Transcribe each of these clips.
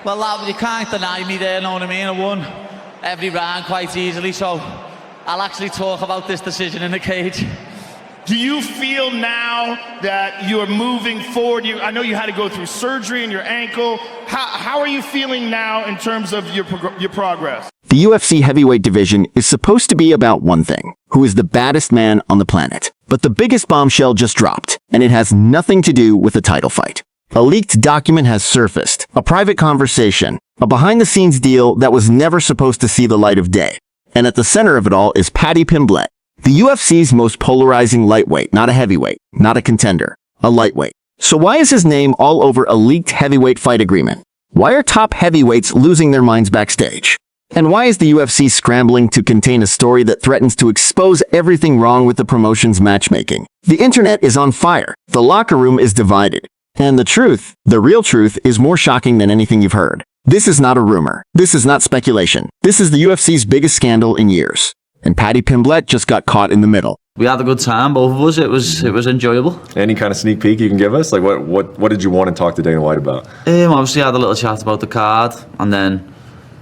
Well, lad, you can't deny me there, know what I mean? I won every round quite easily, so I'll actually talk about this decision in the cage. Do you feel now that you're moving forward? I know you had to go through surgery in your ankle. How are you feeling now in terms of your progress? The UFC heavyweight division is supposed to be about one thing: who is the baddest man on the planet. But the biggest bombshell just dropped, and it has nothing to do with a title fight. A leaked document has surfaced, a private conversation, a behind-the-scenes deal that was never supposed to see the light of day. And at the center of it all is Paddy Pimblett, the UFC's most polarizing lightweight, not a heavyweight, not a contender, a lightweight. So why is his name all over a leaked heavyweight fight agreement? Why are top heavyweights losing their minds backstage? And why is the UFC scrambling to contain a story that threatens to expose everything wrong with the promotion's matchmaking? The internet is on fire. The locker room is divided. And the truth, the real truth, is more shocking than anything you've heard. This is not a rumor. This is not speculation. This is the UFC's biggest scandal in years. And Paddy Pimblett just got caught in the middle. We had a good time, both of us. It was enjoyable. Any kind of sneak peek you can give us? Like what did you want to talk to Dana White about? Obviously, I had a little chat about the card, and then,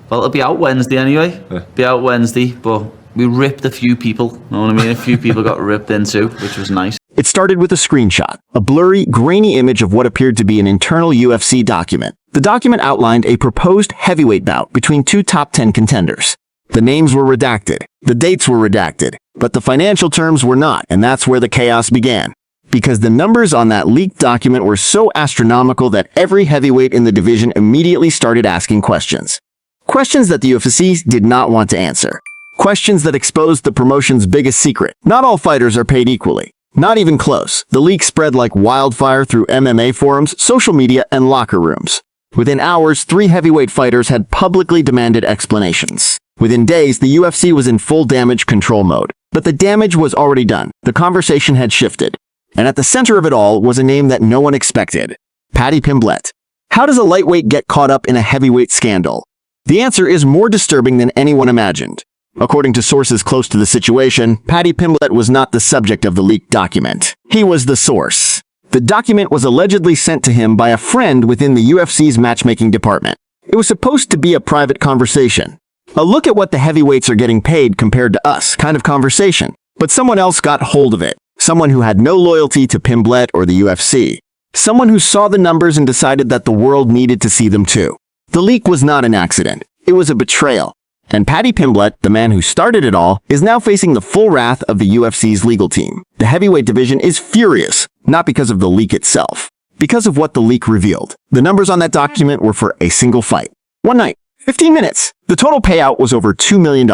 well, it'll be out Wednesday anyway. Be out Wednesday, but we ripped a few people. Know what I mean? A few people got ripped into, which was nice. It started with a screenshot, a blurry, grainy image of what appeared to be an internal UFC document. The document outlined a proposed heavyweight bout between two top 10 contenders. The names were redacted, the dates were redacted, but the financial terms were not, and that's where the chaos began. Because the numbers on that leaked document were so astronomical that every heavyweight in the division immediately started asking questions. Questions that the UFC did not want to answer. Questions that exposed the promotion's biggest secret. Not all fighters are paid equally. Not even close. The leak spread like wildfire through MMA forums, social media, and locker rooms. Within hours, 3 heavyweight fighters had publicly demanded explanations. Within days, the UFC was in full damage control mode. But the damage was already done. The conversation had shifted. And at the center of it all was a name that no one expected: Paddy Pimblett. How does a lightweight get caught up in a heavyweight scandal? The answer is more disturbing than anyone imagined. According to sources close to the situation, Paddy Pimblett was not the subject of the leaked document. He was the source. The document was allegedly sent to him by a friend within the UFC's matchmaking department. It was supposed to be a private conversation. A look at what the heavyweights are getting paid compared to us kind of conversation. But someone else got hold of it. Someone who had no loyalty to Pimblett or the UFC. Someone who saw the numbers and decided that the world needed to see them too. The leak was not an accident. It was a betrayal. And Paddy Pimblett, the man who started it all, is now facing the full wrath of the UFC's legal team. The heavyweight division is furious, not because of the leak itself, because of what the leak revealed. The numbers on that document were for a single fight. One night, 15 minutes. The total payout was over $2 million.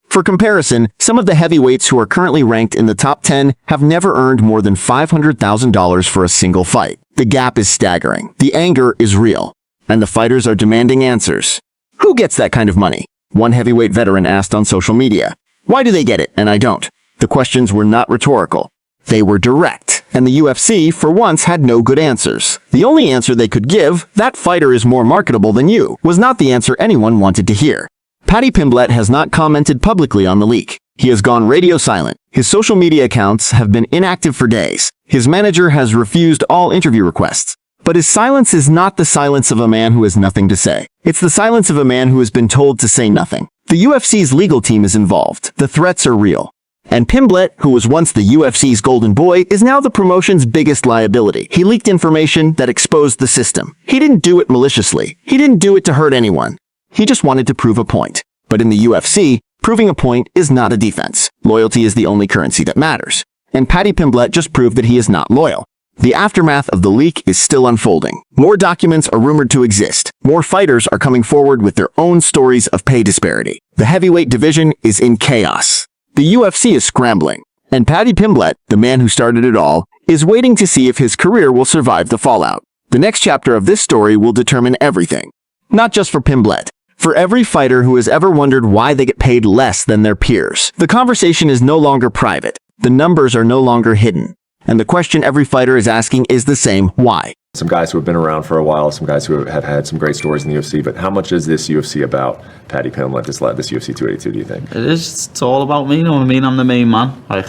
For comparison, some of the heavyweights who are currently ranked in the top 10 have never earned more than $500,000 for a single fight. The gap is staggering. The anger is real. And the fighters are demanding answers. Who gets that kind of money? One heavyweight veteran asked on social media. Why do they get it and I don't? The questions were not rhetorical. They were direct. And the UFC, for once, had no good answers. The only answer they could give, "That fighter is more marketable than you," was not the answer anyone wanted to hear. Paddy Pimblett has not commented publicly on the leak. He has gone radio silent. His social media accounts have been inactive for days. His manager has refused all interview requests. But his silence is not the silence of a man who has nothing to say. It's the silence of a man who has been told to say nothing. The UFC's legal team is involved. The threats are real. And Pimblett, who was once the UFC's golden boy, is now the promotion's biggest liability. He leaked information that exposed the system. He didn't do it maliciously. He didn't do it to hurt anyone. He just wanted to prove a point. But in the UFC, proving a point is not a defense. Loyalty is the only currency that matters. And Paddy Pimblett just proved that he is not loyal. The aftermath of the leak is still unfolding. More documents are rumored to exist. More fighters are coming forward with their own stories of pay disparity. The heavyweight division is in chaos. The UFC is scrambling. And Paddy Pimblett, the man who started it all, is waiting to see if his career will survive the fallout. The next chapter of this story will determine everything. Not just for Pimblett. For every fighter who has ever wondered why they get paid less than their peers. The conversation is no longer private. The numbers are no longer hidden. And the question every fighter is asking is the same: why? Some guys who have been around for a while, some guys who have had some great stories in the UFC, but how much is this UFC about Paddy Pimblett, this UFC 282, do you think? It is. It's all about me, you know what I mean? I'm the main man. Like,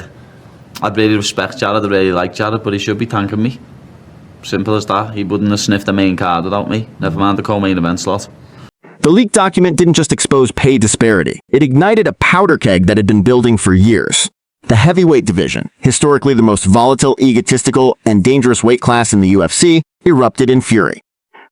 I'd really respect Jared, I really like Jared, but he should be thanking me. Simple as that. He wouldn't have sniffed the main card without me. Never mind the co-main event slot. The leaked document didn't just expose pay disparity. It ignited a powder keg that had been building for years. The heavyweight division, historically the most volatile, egotistical, and dangerous weight class in the UFC, erupted in fury.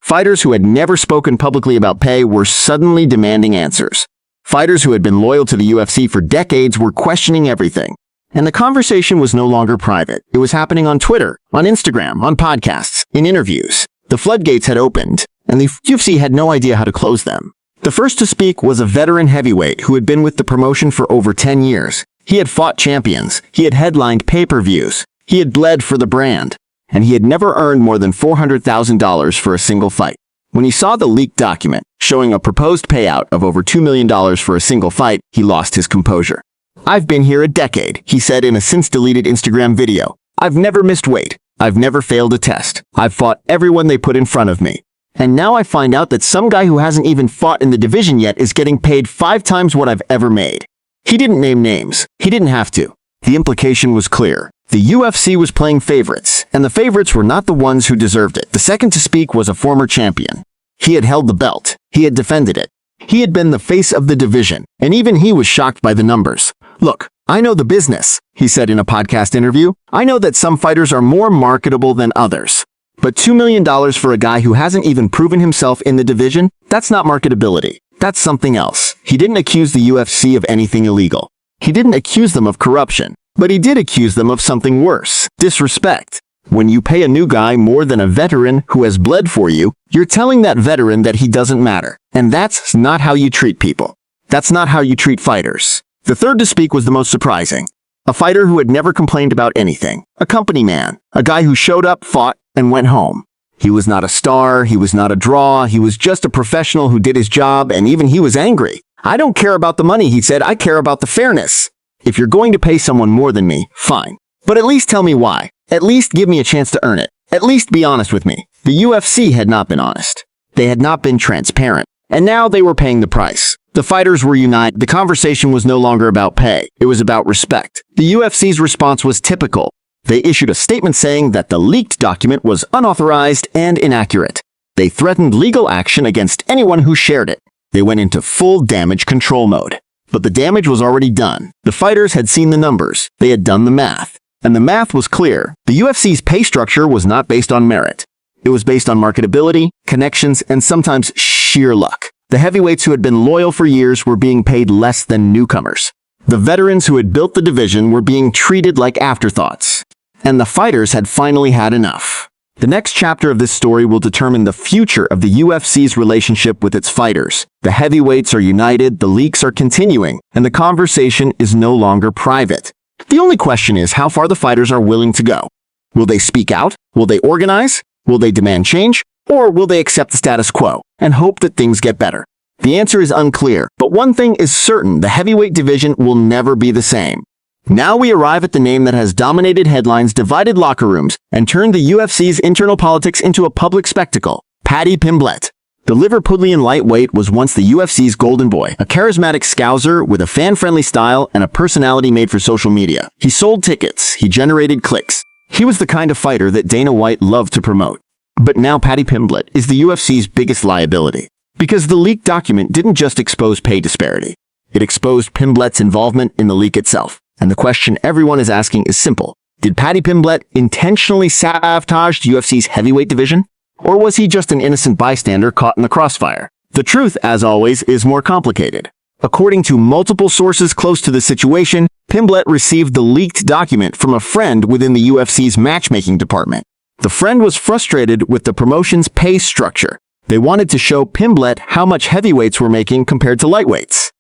Fighters who had never spoken publicly about pay were suddenly demanding answers. Fighters who had been loyal to the UFC for decades were questioning everything. And the conversation was no longer private. It was happening on Twitter, on Instagram, on podcasts, in interviews. The floodgates had opened, and the UFC had no idea how to close them. The first to speak was a veteran heavyweight who had been with the promotion for over 10 years. He had fought champions, he had headlined pay-per-views, he had bled for the brand, and he had never earned more than $400,000 for a single fight. When he saw the leaked document, showing a proposed payout of over $2 million for a single fight, he lost his composure. "I've been here a decade," he said in a since-deleted Instagram video. "I've never missed weight. I've never failed a test. I've fought everyone they put in front of me. And now I find out that some guy who hasn't even fought in the division yet is getting paid 5 times what I've ever made." He didn't name names. He didn't have to. The implication was clear. The UFC was playing favorites, and the favorites were not the ones who deserved it. The second to speak was a former champion. He had held the belt. He had defended it. He had been the face of the division, and even he was shocked by the numbers. "Look, I know the business," he said in a podcast interview. "I know that some fighters are more marketable than others. But $2 million for a guy who hasn't even proven himself in the division, that's not marketability. That's something else." He didn't accuse the UFC of anything illegal. He didn't accuse them of corruption. But he did accuse them of something worse: disrespect. When you pay a new guy more than a veteran who has bled for you, you're telling that veteran that he doesn't matter. And that's not how you treat people. That's not how you treat fighters. The third to speak was the most surprising. A fighter who had never complained about anything. A company man. A guy who showed up, fought, and went home. He was not a star, he was not a draw, he was just a professional who did his job, and even he was angry. "I don't care about the money," he said, "I care about the fairness. If you're going to pay someone more than me, fine. But at least tell me why. At least give me a chance to earn it. At least be honest with me." The UFC had not been honest. They had not been transparent. And now they were paying the price. The fighters were united. The conversation was no longer about pay. It was about respect. The UFC's response was typical. They issued a statement saying that the leaked document was unauthorized and inaccurate. They threatened legal action against anyone who shared it. They went into full damage control mode. But the damage was already done. The fighters had seen the numbers. They had done the math. And the math was clear. The UFC's pay structure was not based on merit. It was based on marketability, connections, and sometimes sheer luck. The heavyweights who had been loyal for years were being paid less than newcomers. The veterans who had built the division were being treated like afterthoughts. And the fighters had finally had enough. The next chapter of this story will determine the future of the UFC's relationship with its fighters. The heavyweights are united, the leaks are continuing, and the conversation is no longer private. The only question is how far the fighters are willing to go. Will they speak out? Will they organize? Will they demand change? Or will they accept the status quo and hope that things get better? The answer is unclear, but one thing is certain: the heavyweight division will never be the same. Now we arrive at the name that has dominated headlines, divided locker rooms, and turned the UFC's internal politics into a public spectacle: Paddy Pimblett. The Liverpudlian lightweight was once the UFC's golden boy, a charismatic scouser with a fan-friendly style and a personality made for social media. He sold tickets, he generated clicks. He was the kind of fighter that Dana White loved to promote. But now Paddy Pimblett is the UFC's biggest liability. Because the leaked document didn't just expose pay disparity. It exposed Pimblett's involvement in the leak itself. And the question everyone is asking is simple: did Paddy Pimblett intentionally sabotage the UFC's heavyweight division? Or was he just an innocent bystander caught in the crossfire? The truth, as always, is more complicated. According to multiple sources close to the situation, Pimblett received the leaked document from a friend within the UFC's matchmaking department. The friend was frustrated with the promotion's pay structure. They wanted to show Pimblett how much heavyweights were making compared to lightweights.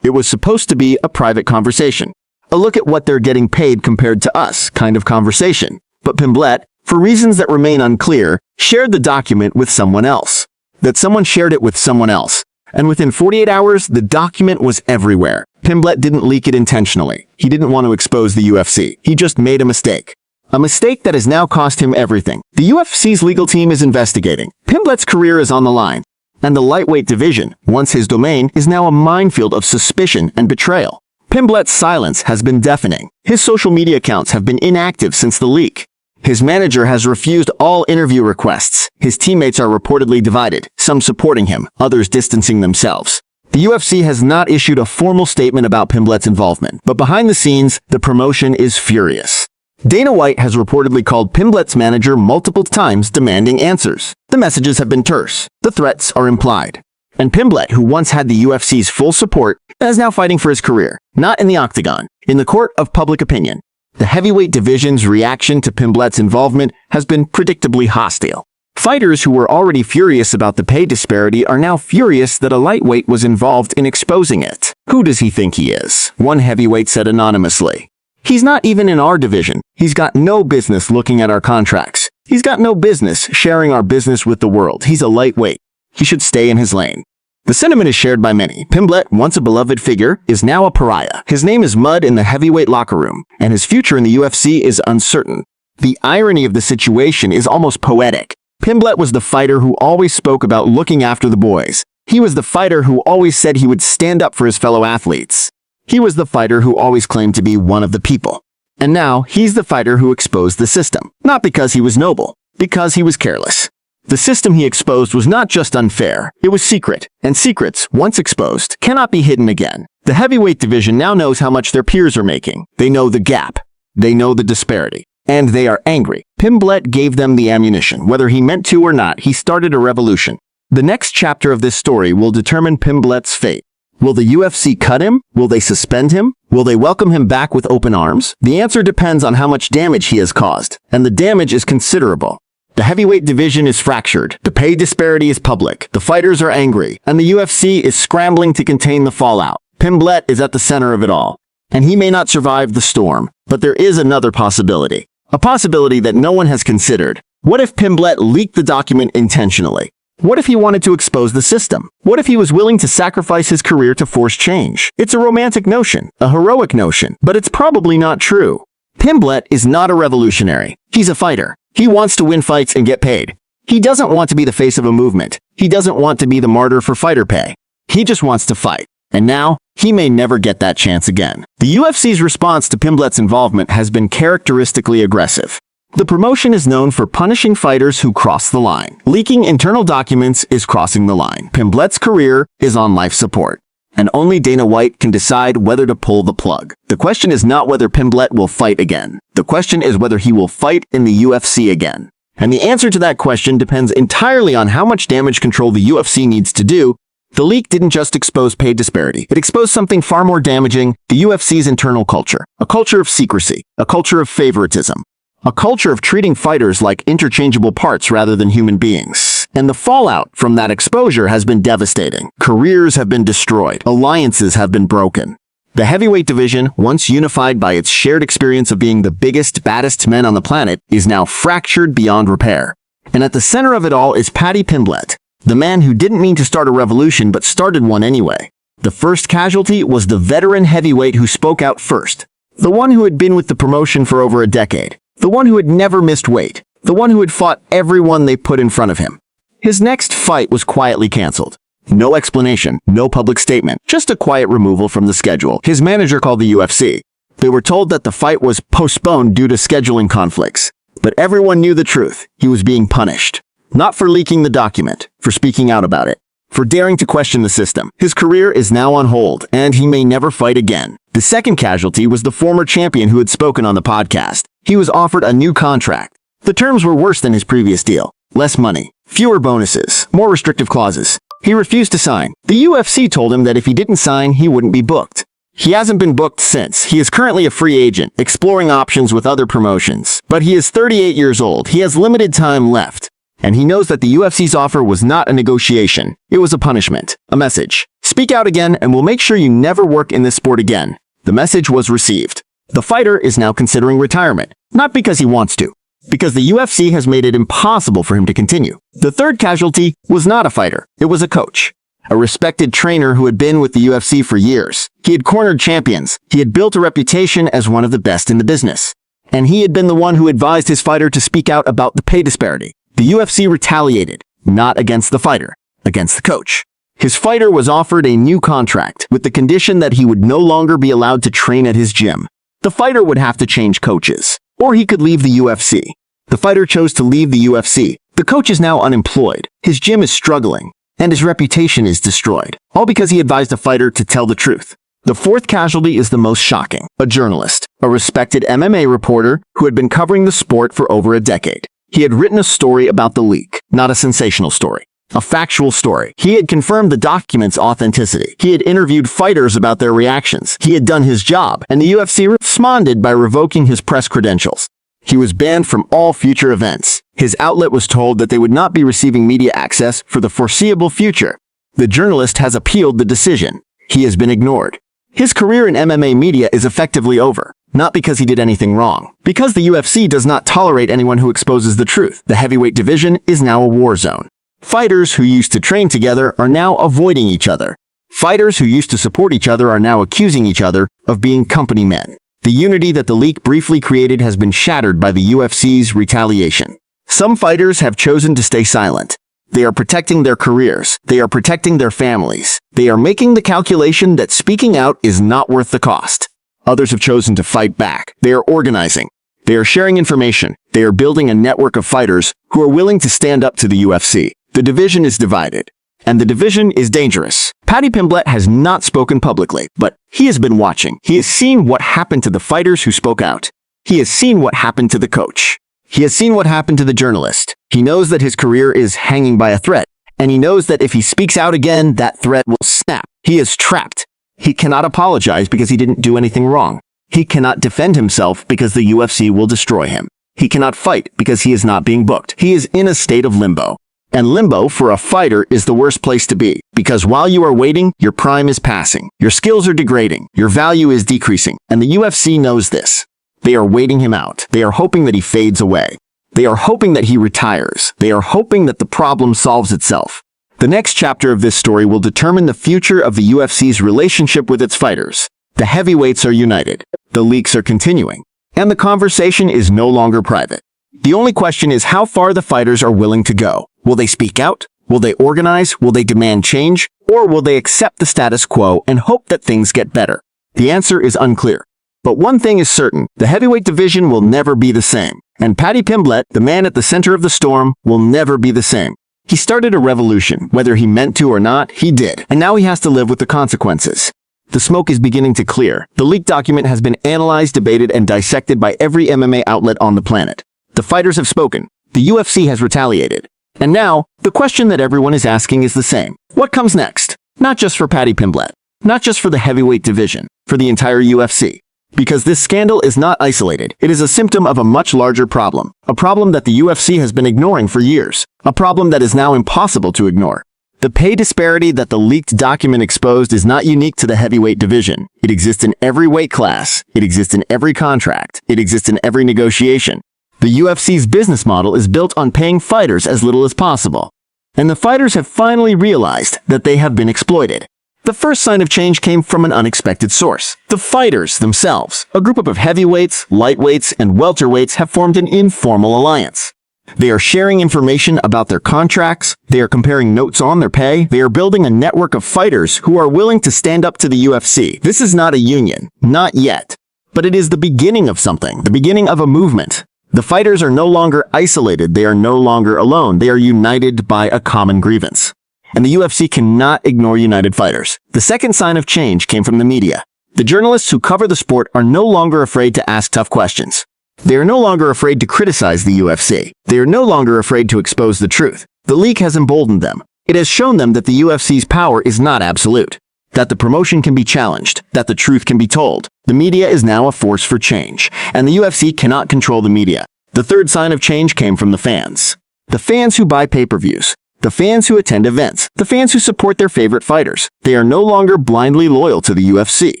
It was supposed to be a private conversation. A look at what they're getting paid compared to us kind of conversation. But Pimblett, for reasons that remain unclear, shared the document with someone else. That someone shared it with someone else. And within 48 hours, the document was everywhere. Pimblett didn't leak it intentionally. He didn't want to expose the UFC. He just made a mistake. A mistake that has now cost him everything. The UFC's legal team is investigating. Pimblett's career is on the line. And the lightweight division, once his domain, is now a minefield of suspicion and betrayal. Pimblett's silence has been deafening. His social media accounts have been inactive since the leak. His manager has refused all interview requests. His teammates are reportedly divided, some supporting him, others distancing themselves. The UFC has not issued a formal statement about Pimblett's involvement, but behind the scenes, the promotion is furious. Dana White has reportedly called Pimblett's manager multiple times demanding answers. The messages have been terse. The threats are implied. And Pimblett, who once had the UFC's full support, is now fighting for his career, not in the octagon, in the court of public opinion. The heavyweight division's reaction to Pimblett's involvement has been predictably hostile. Fighters who were already furious about the pay disparity are now furious that a lightweight was involved in exposing it. Who does he think he is? One heavyweight said anonymously. He's not even in our division. He's got no business looking at our contracts. He's got no business sharing our business with the world. He's a lightweight. He should stay in his lane. The sentiment is shared by many. Pimblett, once a beloved figure, is now a pariah. His name is mud in the heavyweight locker room, and his future in the UFC is uncertain. The irony of the situation is almost poetic. Pimblett was the fighter who always spoke about looking after the boys. He was the fighter who always said he would stand up for his fellow athletes. He was the fighter who always claimed to be one of the people. And now, he's the fighter who exposed the system. Not because he was noble, because he was careless. The system he exposed was not just unfair, it was secret. And secrets, once exposed, cannot be hidden again. The heavyweight division now knows how much their peers are making. They know the gap. They know the disparity. And they are angry. Pimblett gave them the ammunition. Whether he meant to or not, he started a revolution. The next chapter of this story will determine Pimblett's fate. Will the UFC cut him? Will they suspend him? Will they welcome him back with open arms? The answer depends on how much damage he has caused, and the damage is considerable. The heavyweight division is fractured, the pay disparity is public, the fighters are angry, and the UFC is scrambling to contain the fallout. Pimblett is at the center of it all, and he may not survive the storm, but there is another possibility. A possibility that no one has considered. What if Pimblett leaked the document intentionally? What if he wanted to expose the system? What if he was willing to sacrifice his career to force change? It's a romantic notion, a heroic notion, but it's probably not true. Pimblett is not a revolutionary. He's a fighter. He wants to win fights and get paid. He doesn't want to be the face of a movement. He doesn't want to be the martyr for fighter pay. He just wants to fight. And now, he may never get that chance again. The UFC's response to Pimblett's involvement has been characteristically aggressive. The promotion is known for punishing fighters who cross the line. Leaking internal documents is crossing the line. Pimblett's career is on life support. And only Dana White can decide whether to pull the plug. The question is not whether Pimblett will fight again. The question is whether he will fight in the UFC again. And the answer to that question depends entirely on how much damage control the UFC needs to do. The leak didn't just expose pay disparity. It exposed something far more damaging, the UFC's internal culture. A culture of secrecy. A culture of favoritism. A culture of treating fighters like interchangeable parts rather than human beings. And the fallout from that exposure has been devastating. Careers have been destroyed. Alliances have been broken. The heavyweight division, once unified by its shared experience of being the biggest, baddest men on the planet, is now fractured beyond repair. And at the center of it all is Paddy Pimblett, the man who didn't mean to start a revolution but started one anyway. The first casualty was the veteran heavyweight who spoke out first. The one who had been with the promotion for over a decade. The one who had never missed weight. The one who had fought everyone they put in front of him. His next fight was quietly canceled. No explanation, no public statement, just a quiet removal from the schedule. His manager called the UFC. They were told that the fight was postponed due to scheduling conflicts. But everyone knew the truth. He was being punished. Not for leaking the document, for speaking out about it, for daring to question the system. His career is now on hold, and he may never fight again. The second casualty was the former champion who had spoken on the podcast. He was offered a new contract. The terms were worse than his previous deal. Less money, fewer bonuses, more restrictive clauses. He refused to sign. The UFC told him that if he didn't sign, he wouldn't be booked. He hasn't been booked since. He is currently a free agent, exploring options with other promotions. But he is 38 years old. He has limited time left. And he knows that the UFC's offer was not a negotiation. It was a punishment. A message. Speak out again and we'll make sure you never work in this sport again. The message was received. The fighter is now considering retirement. Not because he wants to. Because the UFC has made it impossible for him to continue. The third casualty was not a fighter. It was a coach. A respected trainer who had been with the UFC for years. He had cornered champions. He had built a reputation as one of the best in the business. And he had been the one who advised his fighter to speak out about the pay disparity. The UFC retaliated, not against the fighter, against the coach. His fighter was offered a new contract with the condition that he would no longer be allowed to train at his gym. The fighter would have to change coaches, or he could leave the UFC. The fighter chose to leave the UFC. The coach is now unemployed. His gym is struggling, and his reputation is destroyed. All because he advised a fighter to tell the truth. The fourth casualty is the most shocking. A journalist, a respected MMA reporter who had been covering the sport for over a decade. He had written a story about the leak, not a sensational story. A factual story. He had confirmed the document's authenticity. He had interviewed fighters about their reactions. He had done his job, and the UFC responded by revoking his press credentials. He was banned from all future events. His outlet was told that they would not be receiving media access for the foreseeable future. The journalist has appealed the decision. He has been ignored. His career in MMA media is effectively over. Not because he did anything wrong. Because the UFC does not tolerate anyone who exposes the truth. The heavyweight division is now a war zone. Fighters who used to train together are now avoiding each other. Fighters who used to support each other are now accusing each other of being company men. The unity that the leak briefly created has been shattered by the UFC's retaliation. Some fighters have chosen to stay silent. They are protecting their careers. They are protecting their families. They are making the calculation that speaking out is not worth the cost. Others have chosen to fight back. They are organizing. They are sharing information. They are building a network of fighters who are willing to stand up to the UFC. The division is divided. And the division is dangerous. Paddy Pimblett has not spoken publicly, but he has been watching. He has seen what happened to the fighters who spoke out. He has seen what happened to the coach. He has seen what happened to the journalist. He knows that his career is hanging by a thread, and he knows that if he speaks out again, that thread will snap. He is trapped. He cannot apologize because he didn't do anything wrong. He cannot defend himself because the UFC will destroy him. He cannot fight because he is not being booked. He is in a state of limbo. And limbo for a fighter is the worst place to be, because while you are waiting, your prime is passing. Your skills are degrading. Your value is decreasing. And the UFC knows this. They are waiting him out. They are hoping that he fades away. They are hoping that he retires. They are hoping that the problem solves itself. The next chapter of this story will determine the future of the UFC's relationship with its fighters. The heavyweights are united. The leaks are continuing. And the conversation is no longer private. The only question is how far the fighters are willing to go. Will they speak out? Will they organize? Will they demand change? Or will they accept the status quo and hope that things get better? The answer is unclear. But one thing is certain, the heavyweight division will never be the same. And Paddy Pimblett, the man at the center of the storm, will never be the same. He started a revolution. Whether he meant to or not, he did. And now he has to live with the consequences. The smoke is beginning to clear. The leaked document has been analyzed, debated, and dissected by every MMA outlet on the planet. The fighters have spoken. The UFC has retaliated. And now, the question that everyone is asking is the same. What comes next? Not just for Paddy Pimblett. Not just for the heavyweight division. For the entire UFC. Because this scandal is not isolated. It is a symptom of a much larger problem. A problem that the UFC has been ignoring for years. A problem that is now impossible to ignore. The pay disparity that the leaked document exposed is not unique to the heavyweight division. It exists in every weight class. It exists in every contract. It exists in every negotiation. The UFC's business model is built on paying fighters as little as possible. And the fighters have finally realized that they have been exploited. The first sign of change came from an unexpected source. The fighters themselves, a group of heavyweights, lightweights, and welterweights have formed an informal alliance. They are sharing information about their contracts, they are comparing notes on their pay, they are building a network of fighters who are willing to stand up to the UFC. This is not a union, not yet. But it is the beginning of something, the beginning of a movement. The fighters are no longer isolated, they are no longer alone, they are united by a common grievance. And the UFC cannot ignore united fighters. The second sign of change came from the media. The journalists who cover the sport are no longer afraid to ask tough questions. They are no longer afraid to criticize the UFC. They are no longer afraid to expose the truth. The leak has emboldened them. It has shown them that the UFC's power is not absolute. That the promotion can be challenged. That the truth can be told. The media is now a force for change. And the UFC cannot control the media. The third sign of change came from the fans. The fans who buy pay-per-views. The fans who attend events. The fans who support their favorite fighters. They are no longer blindly loyal to the UFC.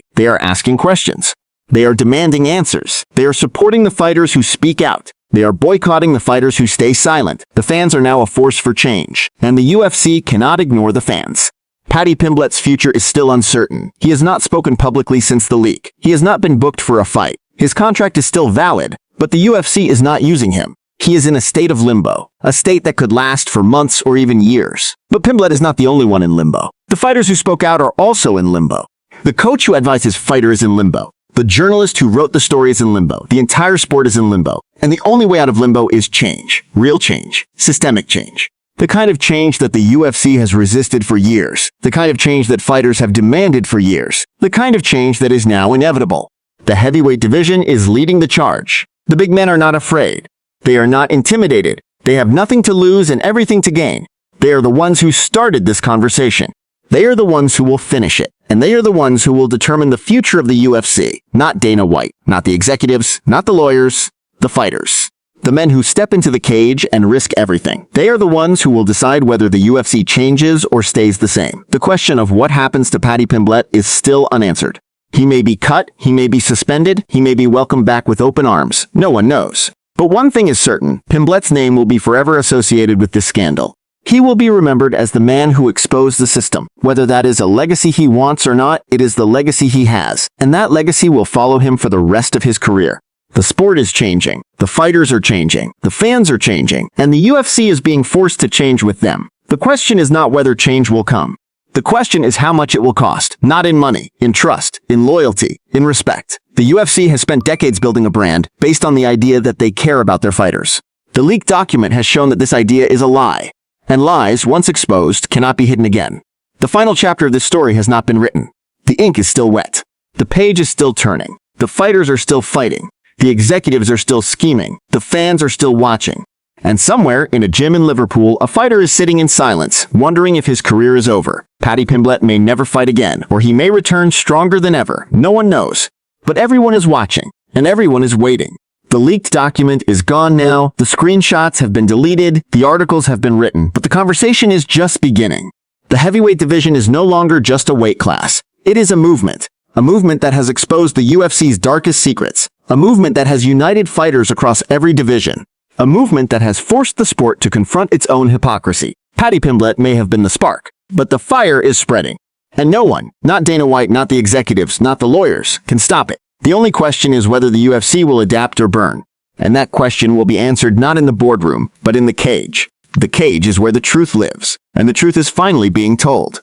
They are asking questions. They are demanding answers. They are supporting the fighters who speak out. They are boycotting the fighters who stay silent. The fans are now a force for change. And the UFC cannot ignore the fans. Paddy Pimblett's future is still uncertain. He has not spoken publicly since the leak. He has not been booked for a fight. His contract is still valid, but the UFC is not using him. He is in a state of limbo, a state that could last for months or even years. But Pimblett is not the only one in limbo. The fighters who spoke out are also in limbo. The coach who advised his fighter is in limbo. The journalist who wrote the story is in limbo. The entire sport is in limbo. And the only way out of limbo is change. Real change. Systemic change. The kind of change that the UFC has resisted for years. The kind of change that fighters have demanded for years. The kind of change that is now inevitable. The heavyweight division is leading the charge. The big men are not afraid. They are not intimidated. They have nothing to lose and everything to gain. They are the ones who started this conversation. They are the ones who will finish it. And they are the ones who will determine the future of the UFC. Not Dana White, not the executives, not the lawyers, the fighters. The men who step into the cage and risk everything. They are the ones who will decide whether the UFC changes or stays the same. The question of what happens to Paddy Pimblett is still unanswered. He may be cut, he may be suspended, he may be welcomed back with open arms. No one knows. But one thing is certain, Pimblett's name will be forever associated with this scandal. He will be remembered as the man who exposed the system. Whether that is a legacy he wants or not, it is the legacy he has. And that legacy will follow him for the rest of his career. The sport is changing. The fighters are changing. The fans are changing. And the UFC is being forced to change with them. The question is not whether change will come. The question is how much it will cost. Not in money, in trust, in loyalty, in respect. The UFC has spent decades building a brand based on the idea that they care about their fighters. The leaked document has shown that this idea is a lie. And lies, once exposed, cannot be hidden again. The final chapter of this story has not been written. The ink is still wet. The page is still turning. The fighters are still fighting. The executives are still scheming. The fans are still watching. And somewhere, in a gym in Liverpool, a fighter is sitting in silence, wondering if his career is over. Paddy Pimblett may never fight again, or he may return stronger than ever. No one knows. But everyone is watching, and everyone is waiting. The leaked document is gone now, the screenshots have been deleted, the articles have been written, but the conversation is just beginning. The heavyweight division is no longer just a weight class. It is a movement that has exposed the UFC's darkest secrets, a movement that has united fighters across every division, a movement that has forced the sport to confront its own hypocrisy. Paddy Pimblett may have been the spark, but the fire is spreading. And no one, not Dana White, not the executives, not the lawyers, can stop it. The only question is whether the UFC will adapt or burn. And that question will be answered not in the boardroom, but in the cage. The cage is where the truth lives, and the truth is finally being told.